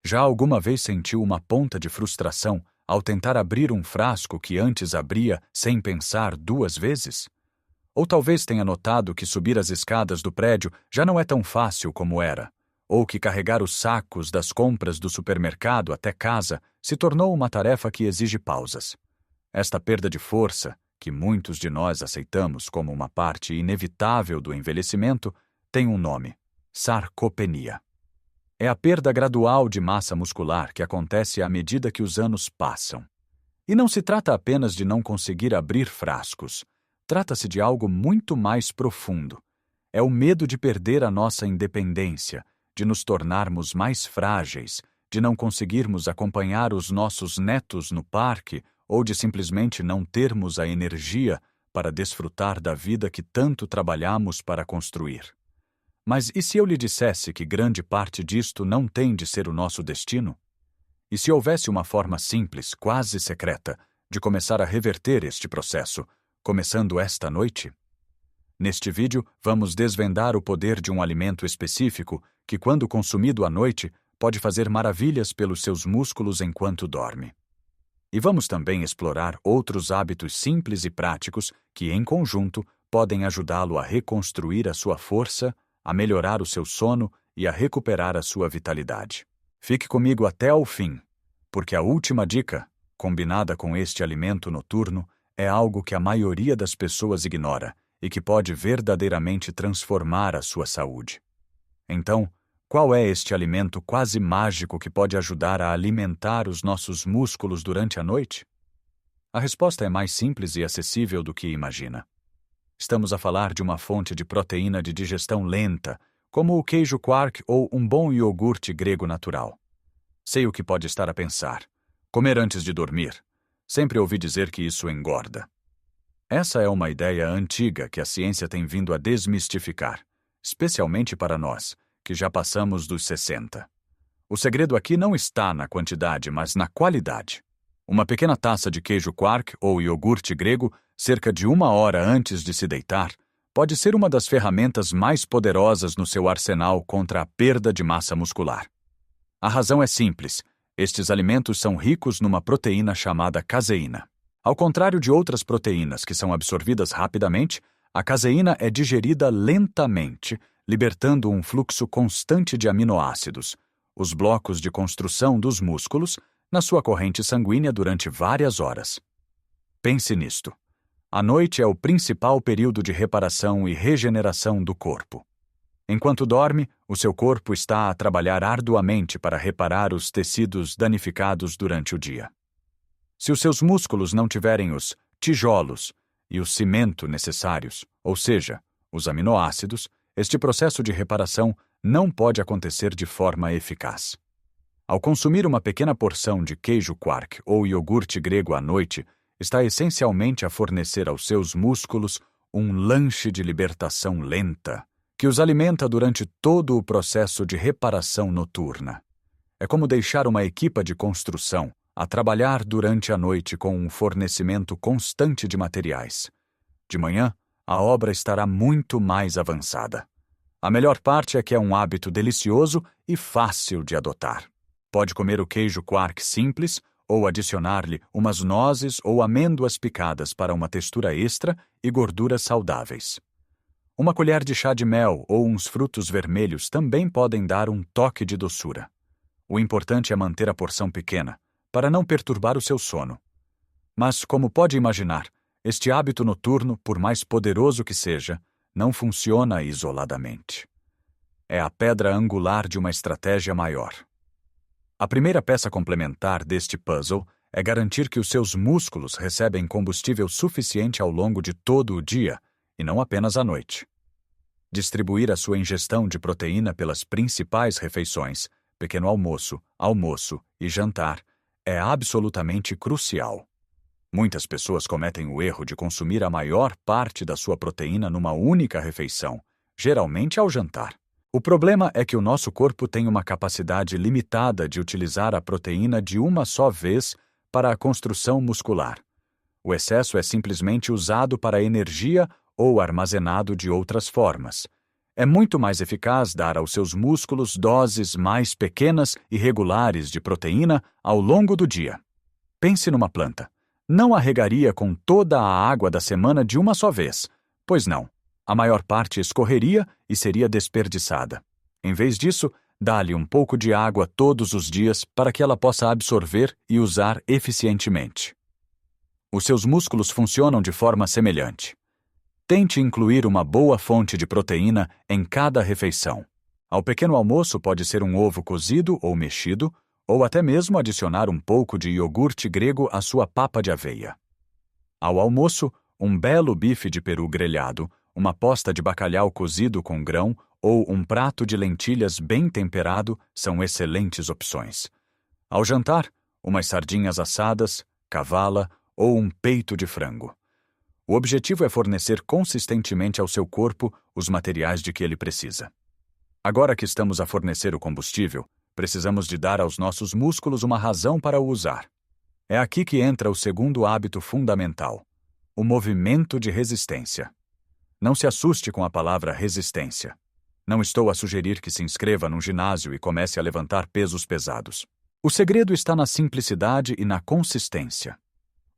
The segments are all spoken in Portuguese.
Já alguma vez sentiu uma ponta de frustração ao tentar abrir um frasco que antes abria sem pensar 2 vezes? Ou talvez tenha notado que subir as escadas do prédio já não é tão fácil como era, ou que carregar os sacos das compras do supermercado até casa se tornou uma tarefa que exige pausas. Esta perda de força, que muitos de nós aceitamos como uma parte inevitável do envelhecimento, tem um nome: sarcopenia. É a perda gradual de massa muscular que acontece à medida que os anos passam. E não se trata apenas de não conseguir abrir frascos. Trata-se de algo muito mais profundo. É o medo de perder a nossa independência, de nos tornarmos mais frágeis, de não conseguirmos acompanhar os nossos netos no parque ou de simplesmente não termos a energia para desfrutar da vida que tanto trabalhamos para construir. Mas e se eu lhe dissesse que grande parte disto não tem de ser o nosso destino? E se houvesse uma forma simples, quase secreta, de começar a reverter este processo, começando esta noite? Neste vídeo, vamos desvendar o poder de um alimento específico que, quando consumido à noite, pode fazer maravilhas pelos seus músculos enquanto dorme. E vamos também explorar outros hábitos simples e práticos que, em conjunto, podem ajudá-lo a reconstruir a sua força, a melhorar o seu sono e a recuperar a sua vitalidade. Fique comigo até ao fim, porque a última dica, combinada com este alimento noturno, é algo que a maioria das pessoas ignora e que pode verdadeiramente transformar a sua saúde. Então, qual é este alimento quase mágico que pode ajudar a alimentar os nossos músculos durante a noite? A resposta é mais simples e acessível do que imagina. Estamos a falar de uma fonte de proteína de digestão lenta, como o queijo quark ou um bom iogurte grego natural. Sei o que pode estar a pensar. Comer antes de dormir. Sempre ouvi dizer que isso engorda. Essa é uma ideia antiga que a ciência tem vindo a desmistificar, especialmente para nós, que já passamos dos 60. O segredo aqui não está na quantidade, mas na qualidade. Uma pequena taça de queijo quark ou iogurte grego, cerca de 1 hora antes de se deitar, pode ser uma das ferramentas mais poderosas no seu arsenal contra a perda de massa muscular. A razão é simples. Estes alimentos são ricos numa proteína chamada caseína. Ao contrário de outras proteínas que são absorvidas rapidamente, a caseína é digerida lentamente, libertando um fluxo constante de aminoácidos, os blocos de construção dos músculos, na sua corrente sanguínea durante várias horas. Pense nisto. A noite é o principal período de reparação e regeneração do corpo. Enquanto dorme, o seu corpo está a trabalhar arduamente para reparar os tecidos danificados durante o dia. Se os seus músculos não tiverem os tijolos e o cimento necessários, ou seja, os aminoácidos, este processo de reparação não pode acontecer de forma eficaz. Ao consumir uma pequena porção de queijo quark ou iogurte grego à noite, está essencialmente a fornecer aos seus músculos um lanche de libertação lenta, que os alimenta durante todo o processo de reparação noturna. É como deixar uma equipa de construção a trabalhar durante a noite com um fornecimento constante de materiais. De manhã, a obra estará muito mais avançada. A melhor parte é que é um hábito delicioso e fácil de adotar. Pode comer o queijo quark simples ou adicionar-lhe umas nozes ou amêndoas picadas para uma textura extra e gorduras saudáveis. Uma colher de chá de mel ou uns frutos vermelhos também podem dar um toque de doçura. O importante é manter a porção pequena, para não perturbar o seu sono. Mas, como pode imaginar, este hábito noturno, por mais poderoso que seja, não funciona isoladamente. É a pedra angular de uma estratégia maior. A primeira peça complementar deste puzzle é garantir que os seus músculos recebem combustível suficiente ao longo de todo o dia, e não apenas à noite. Distribuir a sua ingestão de proteína pelas principais refeições, pequeno almoço, almoço e jantar, é absolutamente crucial. Muitas pessoas cometem o erro de consumir a maior parte da sua proteína numa única refeição, geralmente ao jantar. O problema é que o nosso corpo tem uma capacidade limitada de utilizar a proteína de uma só vez para a construção muscular. O excesso é simplesmente usado para energia ou armazenado de outras formas. É muito mais eficaz dar aos seus músculos doses mais pequenas e regulares de proteína ao longo do dia. Pense numa planta. Não a regaria com toda a água da semana de uma só vez, pois não. A maior parte escorreria e seria desperdiçada. Em vez disso, dá-lhe um pouco de água todos os dias para que ela possa absorver e usar eficientemente. Os seus músculos funcionam de forma semelhante. Tente incluir uma boa fonte de proteína em cada refeição. Ao pequeno almoço pode ser um ovo cozido ou mexido, ou até mesmo adicionar um pouco de iogurte grego à sua papa de aveia. Ao almoço, um belo bife de peru grelhado, uma posta de bacalhau cozido com grão ou um prato de lentilhas bem temperado são excelentes opções. Ao jantar, umas sardinhas assadas, cavala ou um peito de frango. O objetivo é fornecer consistentemente ao seu corpo os materiais de que ele precisa. Agora que estamos a fornecer o combustível, precisamos de dar aos nossos músculos uma razão para o usar. É aqui que entra o segundo hábito fundamental, o movimento de resistência. Não se assuste com a palavra resistência. Não estou a sugerir que se inscreva num ginásio e comece a levantar pesos pesados. O segredo está na simplicidade e na consistência.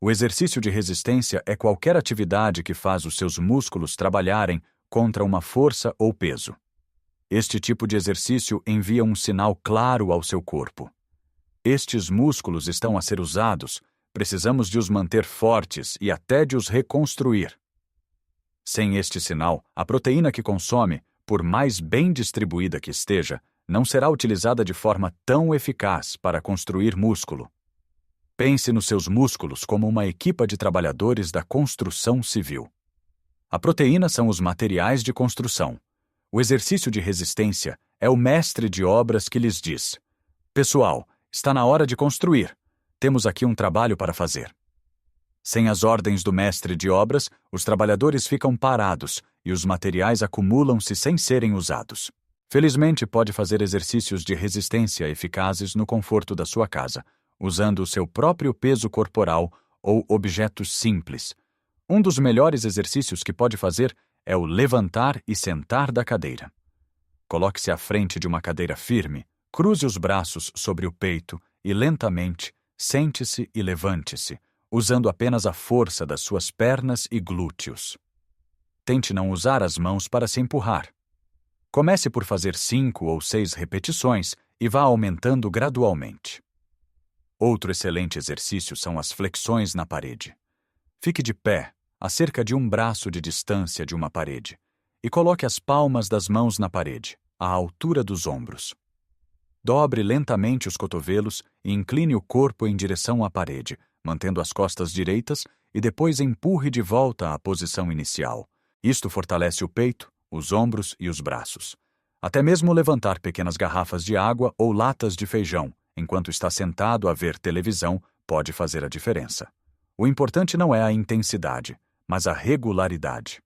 O exercício de resistência é qualquer atividade que faz os seus músculos trabalharem contra uma força ou peso. Este tipo de exercício envia um sinal claro ao seu corpo. Estes músculos estão a ser usados, precisamos de os manter fortes e até de os reconstruir. Sem este sinal, a proteína que consome, por mais bem distribuída que esteja, não será utilizada de forma tão eficaz para construir músculo. Pense nos seus músculos como uma equipa de trabalhadores da construção civil. A proteína são os materiais de construção. O exercício de resistência é o mestre de obras que lhes diz: pessoal, está na hora de construir. Temos aqui um trabalho para fazer. Sem as ordens do mestre de obras, os trabalhadores ficam parados e os materiais acumulam-se sem serem usados. Felizmente, pode fazer exercícios de resistência eficazes no conforto da sua casa, usando o seu próprio peso corporal ou objetos simples. Um dos melhores exercícios que pode fazer é o levantar e sentar da cadeira. Coloque-se à frente de uma cadeira firme, cruze os braços sobre o peito e lentamente sente-se e levante-se, usando apenas a força das suas pernas e glúteos. Tente não usar as mãos para se empurrar. Comece por fazer 5 ou 6 repetições e vá aumentando gradualmente. Outro excelente exercício são as flexões na parede. Fique de pé, a cerca de um braço de distância de uma parede, e coloque as palmas das mãos na parede, à altura dos ombros. Dobre lentamente os cotovelos e incline o corpo em direção à parede, mantendo as costas direitas, e depois empurre de volta à posição inicial. Isto fortalece o peito, os ombros e os braços. Até mesmo levantar pequenas garrafas de água ou latas de feijão, enquanto está sentado a ver televisão, pode fazer a diferença. O importante não é a intensidade, mas a regularidade.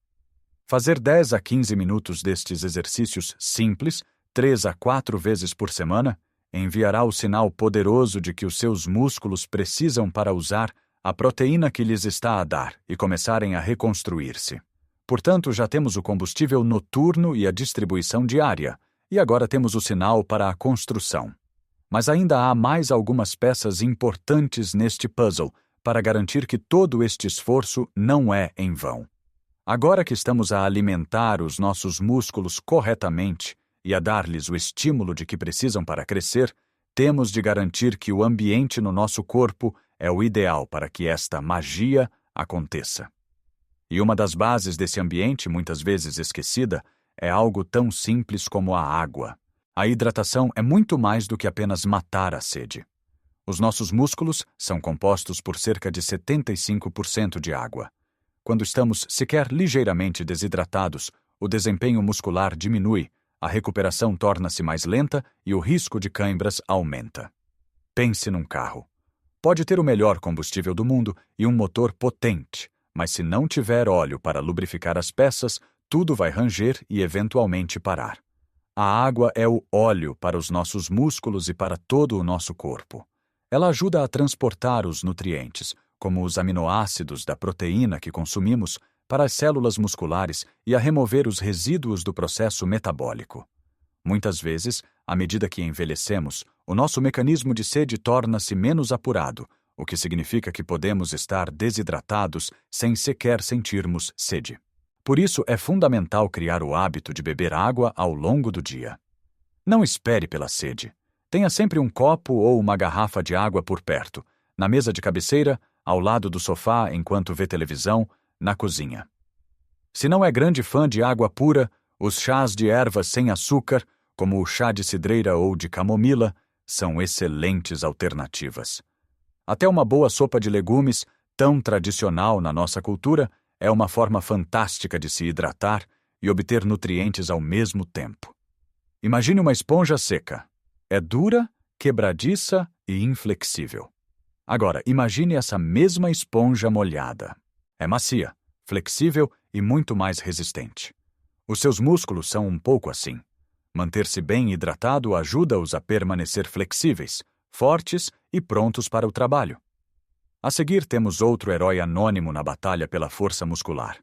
Fazer 10 a 15 minutos destes exercícios simples, 3 a 4 vezes por semana, enviará o sinal poderoso de que os seus músculos precisam para usar a proteína que lhes está a dar e começarem a reconstruir-se. Portanto, já temos o combustível noturno e a distribuição diária, e agora temos o sinal para a construção. Mas ainda há mais algumas peças importantes neste puzzle para garantir que todo este esforço não é em vão. Agora que estamos a alimentar os nossos músculos corretamente e a dar-lhes o estímulo de que precisam para crescer, temos de garantir que o ambiente no nosso corpo é o ideal para que esta magia aconteça. E uma das bases desse ambiente, muitas vezes esquecida, é algo tão simples como a água. A hidratação é muito mais do que apenas matar a sede. Os nossos músculos são compostos por cerca de 75% de água. Quando estamos sequer ligeiramente desidratados, o desempenho muscular diminui, a recuperação torna-se mais lenta e o risco de cãibras aumenta. Pense num carro. Pode ter o melhor combustível do mundo e um motor potente, mas se não tiver óleo para lubrificar as peças, tudo vai ranger e eventualmente parar. A água é o óleo para os nossos músculos e para todo o nosso corpo. Ela ajuda a transportar os nutrientes, como os aminoácidos da proteína que consumimos, para as células musculares e a remover os resíduos do processo metabólico. Muitas vezes, à medida que envelhecemos, o nosso mecanismo de sede torna-se menos apurado, o que significa que podemos estar desidratados sem sequer sentirmos sede. Por isso, é fundamental criar o hábito de beber água ao longo do dia. Não espere pela sede. Tenha sempre um copo ou uma garrafa de água por perto, na mesa de cabeceira, ao lado do sofá enquanto vê televisão, na cozinha. Se não é grande fã de água pura, os chás de ervas sem açúcar, como o chá de cidreira ou de camomila, são excelentes alternativas. Até uma boa sopa de legumes, tão tradicional na nossa cultura, é uma forma fantástica de se hidratar e obter nutrientes ao mesmo tempo. Imagine uma esponja seca. É dura, quebradiça e inflexível. Agora, imagine essa mesma esponja molhada. É macia, flexível e muito mais resistente. Os seus músculos são um pouco assim. Manter-se bem hidratado ajuda-os a permanecer flexíveis, fortes e prontos para o trabalho. A seguir temos outro herói anônimo na batalha pela força muscular: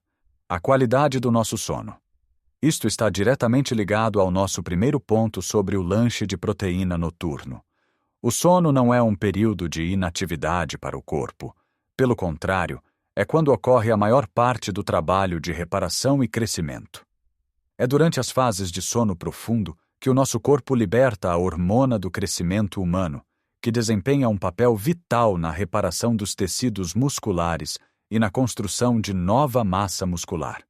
a qualidade do nosso sono. Isto está diretamente ligado ao nosso primeiro ponto sobre o lanche de proteína noturno. O sono não é um período de inatividade para o corpo. Pelo contrário, é quando ocorre a maior parte do trabalho de reparação e crescimento. É durante as fases de sono profundo que o nosso corpo liberta a hormona do crescimento humano, que desempenha um papel vital na reparação dos tecidos musculares e na construção de nova massa muscular.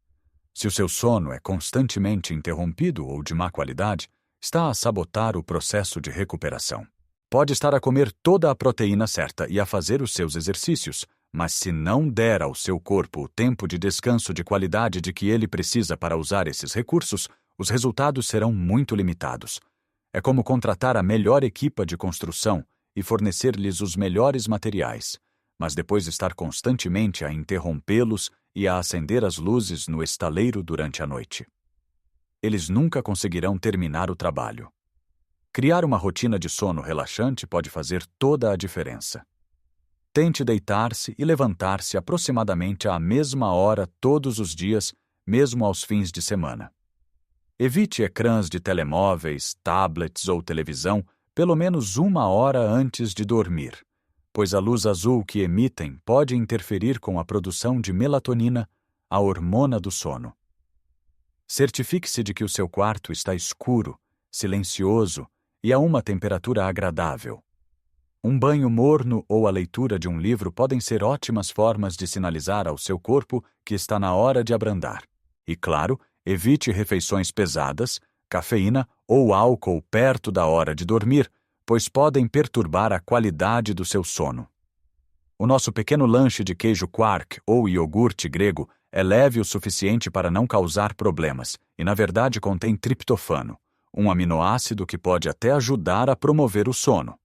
Se o seu sono é constantemente interrompido ou de má qualidade, está a sabotar o processo de recuperação. Pode estar a comer toda a proteína certa e a fazer os seus exercícios, mas se não der ao seu corpo o tempo de descanso de qualidade de que ele precisa para usar esses recursos, os resultados serão muito limitados. É como contratar a melhor equipa de construção e fornecer-lhes os melhores materiais, mas depois estar constantemente a interrompê-los e a acender as luzes no estaleiro durante a noite. Eles nunca conseguirão terminar o trabalho. Criar uma rotina de sono relaxante pode fazer toda a diferença. Tente deitar-se e levantar-se aproximadamente à mesma hora todos os dias, mesmo aos fins de semana. Evite ecrãs de telemóveis, tablets ou televisão pelo menos 1 hora antes de dormir, pois a luz azul que emitem pode interferir com a produção de melatonina, a hormona do sono. Certifique-se de que o seu quarto está escuro, silencioso e a uma temperatura agradável. Um banho morno ou a leitura de um livro podem ser ótimas formas de sinalizar ao seu corpo que está na hora de abrandar. E, claro, evite refeições pesadas, cafeína ou álcool perto da hora de dormir, pois podem perturbar a qualidade do seu sono. O nosso pequeno lanche de queijo quark ou iogurte grego é leve o suficiente para não causar problemas e, na verdade, contém triptofano, um aminoácido que pode até ajudar a promover o sono.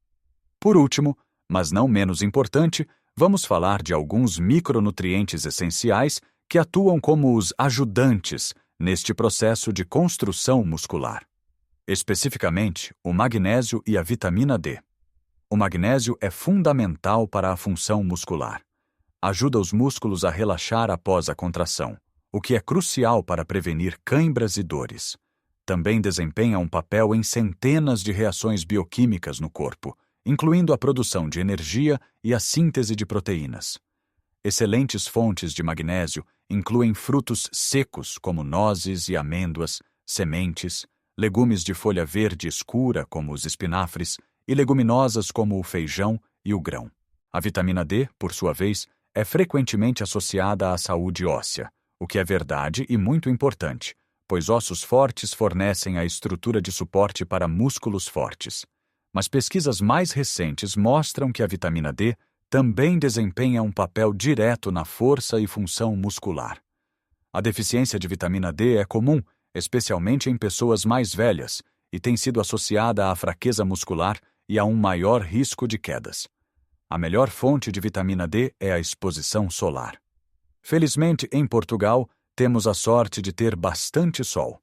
Por último, mas não menos importante, vamos falar de alguns micronutrientes essenciais que atuam como os ajudantes neste processo de construção muscular. Especificamente, o magnésio e a vitamina D. O magnésio é fundamental para a função muscular. Ajuda os músculos a relaxar após a contração, o que é crucial para prevenir cãibras e dores. Também desempenha um papel em centenas de reações bioquímicas no corpo, incluindo a produção de energia e a síntese de proteínas. Excelentes fontes de magnésio incluem frutos secos como nozes e amêndoas, sementes, legumes de folha verde escura como os espinafres e leguminosas como o feijão e o grão. A vitamina D, por sua vez, é frequentemente associada à saúde óssea, o que é verdade e muito importante, pois ossos fortes fornecem a estrutura de suporte para músculos fortes. Mas pesquisas mais recentes mostram que a vitamina D também desempenha um papel direto na força e função muscular. A deficiência de vitamina D é comum, especialmente em pessoas mais velhas, e tem sido associada à fraqueza muscular e a um maior risco de quedas. A melhor fonte de vitamina D é a exposição solar. Felizmente, em Portugal, temos a sorte de ter bastante sol.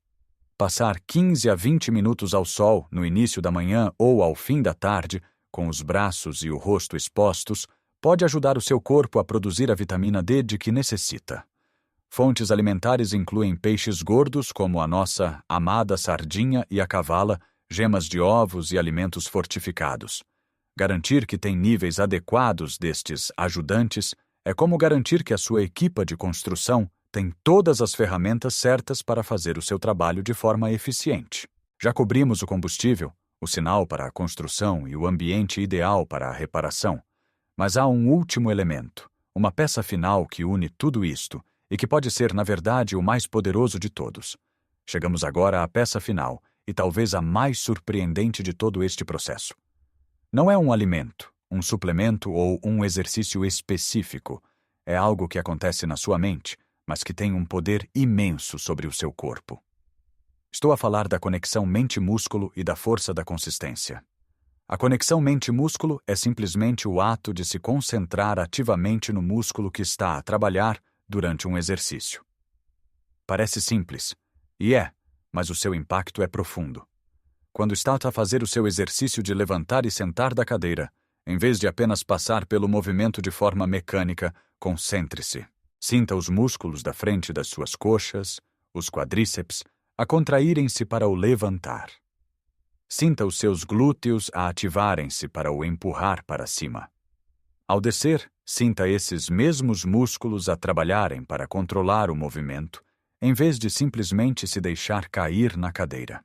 Passar 15 a 20 minutos ao sol no início da manhã ou ao fim da tarde, com os braços e o rosto expostos, pode ajudar o seu corpo a produzir a vitamina D de que necessita. Fontes alimentares incluem peixes gordos, como a nossa amada sardinha e a cavala, gemas de ovos e alimentos fortificados. Garantir que tem níveis adequados destes ajudantes é como garantir que a sua equipa de construção tem todas as ferramentas certas para fazer o seu trabalho de forma eficiente. Já cobrimos o combustível, o sinal para a construção e o ambiente ideal para a reparação. Mas há um último elemento, uma peça final que une tudo isto e que pode ser, na verdade, o mais poderoso de todos. Chegamos agora à peça final e talvez a mais surpreendente de todo este processo. Não é um alimento, um suplemento ou um exercício específico. É algo que acontece na sua mente, mas que tem um poder imenso sobre o seu corpo. Estou a falar da conexão mente-músculo e da força da consistência. A conexão mente-músculo é simplesmente o ato de se concentrar ativamente no músculo que está a trabalhar durante um exercício. Parece simples, e mas o seu impacto é profundo. Quando está a fazer o seu exercício de levantar e sentar da cadeira, em vez de apenas passar pelo movimento de forma mecânica, concentre-se. Sinta os músculos da frente das suas coxas, os quadríceps, a contraírem-se para o levantar. Sinta os seus glúteos a ativarem-se para o empurrar para cima. Ao descer, sinta esses mesmos músculos a trabalharem para controlar o movimento, em vez de simplesmente se deixar cair na cadeira.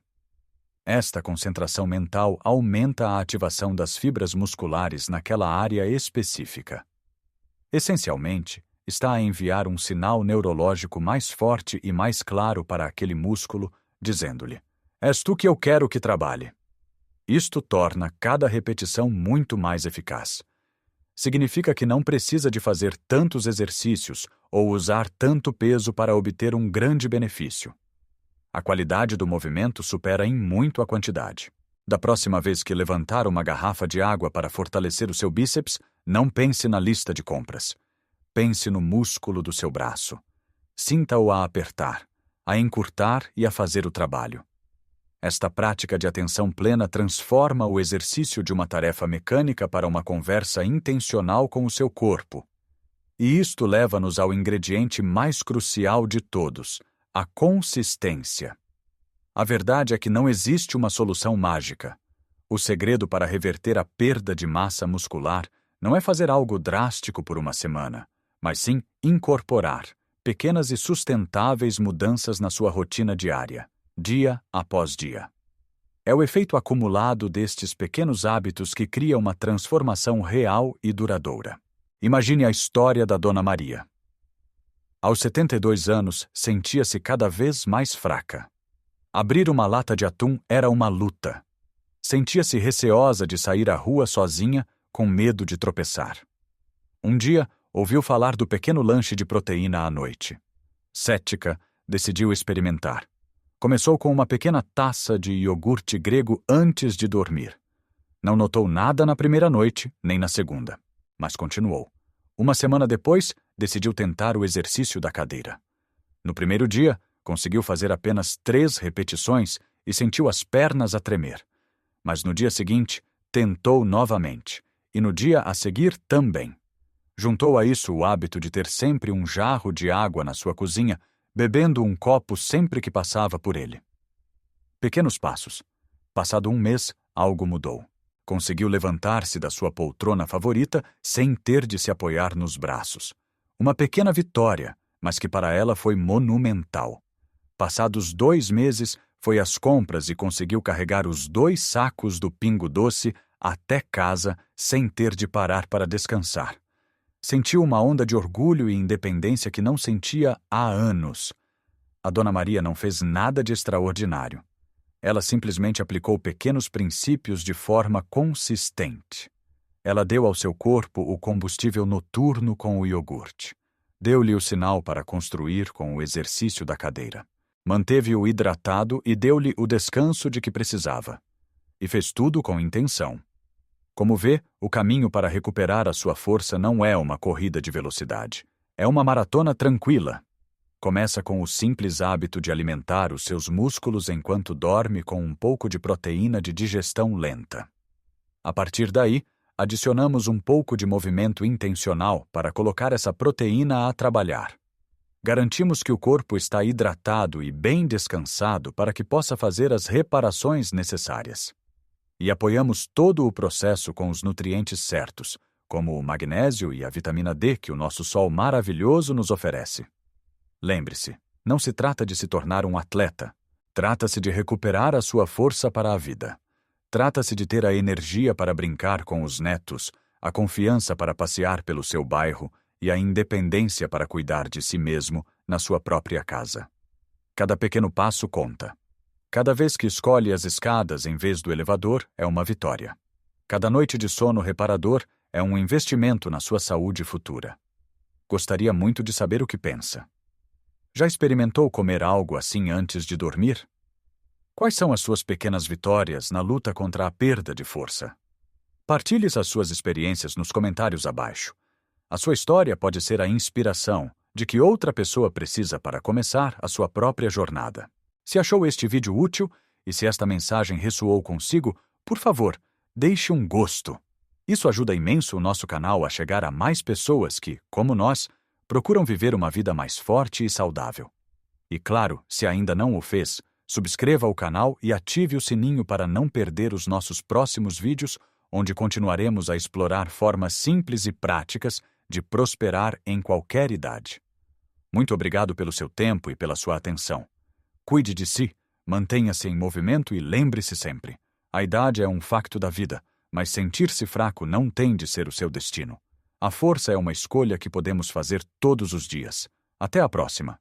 Esta concentração mental aumenta a ativação das fibras musculares naquela área específica. Essencialmente, está a enviar um sinal neurológico mais forte e mais claro para aquele músculo, dizendo-lhe: "És tu que eu quero que trabalhe." Isto torna cada repetição muito mais eficaz. Significa que não precisa de fazer tantos exercícios ou usar tanto peso para obter um grande benefício. A qualidade do movimento supera em muito a quantidade. Da próxima vez que levantar uma garrafa de água para fortalecer o seu bíceps, não pense na lista de compras. Pense no músculo do seu braço. Sinta-o a apertar, a encurtar e a fazer o trabalho. Esta prática de atenção plena transforma o exercício de uma tarefa mecânica para uma conversa intencional com o seu corpo. E isto leva-nos ao ingrediente mais crucial de todos, a consistência. A verdade é que não existe uma solução mágica. O segredo para reverter a perda de massa muscular não é fazer algo drástico por uma semana, mas sim incorporar pequenas e sustentáveis mudanças na sua rotina diária, dia após dia. É o efeito acumulado destes pequenos hábitos que cria uma transformação real e duradoura. Imagine a história da Dona Maria. Aos 72 anos, sentia-se cada vez mais fraca. Abrir uma lata de atum era uma luta. Sentia-se receosa de sair à rua sozinha, com medo de tropeçar. Um dia, ouviu falar do pequeno lanche de proteína à noite. Cética, decidiu experimentar. Começou com uma pequena taça de iogurte grego antes de dormir. Não notou nada na primeira noite, nem na segunda, mas continuou. Uma semana depois, decidiu tentar o exercício da cadeira. No primeiro dia, conseguiu fazer apenas 3 repetições e sentiu as pernas a tremer. Mas no dia seguinte, tentou novamente, e no dia a seguir também. Juntou a isso o hábito de ter sempre um jarro de água na sua cozinha, bebendo um copo sempre que passava por ele. Pequenos passos. Passado um mês, algo mudou. Conseguiu levantar-se da sua poltrona favorita sem ter de se apoiar nos braços. Uma pequena vitória, mas que para ela foi monumental. Passados 2 meses, foi às compras e conseguiu carregar os 2 sacos do Pingo Doce até casa sem ter de parar para descansar. Sentiu uma onda de orgulho e independência que não sentia há anos. A Dona Maria não fez nada de extraordinário. Ela simplesmente aplicou pequenos princípios de forma consistente. Ela deu ao seu corpo o combustível noturno com o iogurte. Deu-lhe o sinal para construir com o exercício da cadeira. Manteve-o hidratado e deu-lhe o descanso de que precisava. E fez tudo com intenção. Como vê, o caminho para recuperar a sua força não é uma corrida de velocidade. É uma maratona tranquila. Começa com o simples hábito de alimentar os seus músculos enquanto dorme com um pouco de proteína de digestão lenta. A partir daí, adicionamos um pouco de movimento intencional para colocar essa proteína a trabalhar. Garantimos que o corpo está hidratado e bem descansado para que possa fazer as reparações necessárias. E apoiamos todo o processo com os nutrientes certos, como o magnésio e a vitamina D que o nosso sol maravilhoso nos oferece. Lembre-se, não se trata de se tornar um atleta. Trata-se de recuperar a sua força para a vida. Trata-se de ter a energia para brincar com os netos, a confiança para passear pelo seu bairro e a independência para cuidar de si mesmo na sua própria casa. Cada pequeno passo conta. Cada vez que escolhe as escadas em vez do elevador é uma vitória. Cada noite de sono reparador é um investimento na sua saúde futura. Gostaria muito de saber o que pensa. Já experimentou comer algo assim antes de dormir? Quais são as suas pequenas vitórias na luta contra a perda de força? Partilhe as suas experiências nos comentários abaixo. A sua história pode ser a inspiração de que outra pessoa precisa para começar a sua própria jornada. Se achou este vídeo útil e se esta mensagem ressoou consigo, por favor, deixe um gosto. Isso ajuda imenso o nosso canal a chegar a mais pessoas que, como nós, procuram viver uma vida mais forte e saudável. E claro, se ainda não o fez, subscreva o canal e ative o sininho para não perder os nossos próximos vídeos, onde continuaremos a explorar formas simples e práticas de prosperar em qualquer idade. Muito obrigado pelo seu tempo e pela sua atenção. Cuide de si, mantenha-se em movimento e lembre-se sempre: a idade é um facto da vida, mas sentir-se fraco não tem de ser o seu destino. A força é uma escolha que podemos fazer todos os dias. Até a próxima!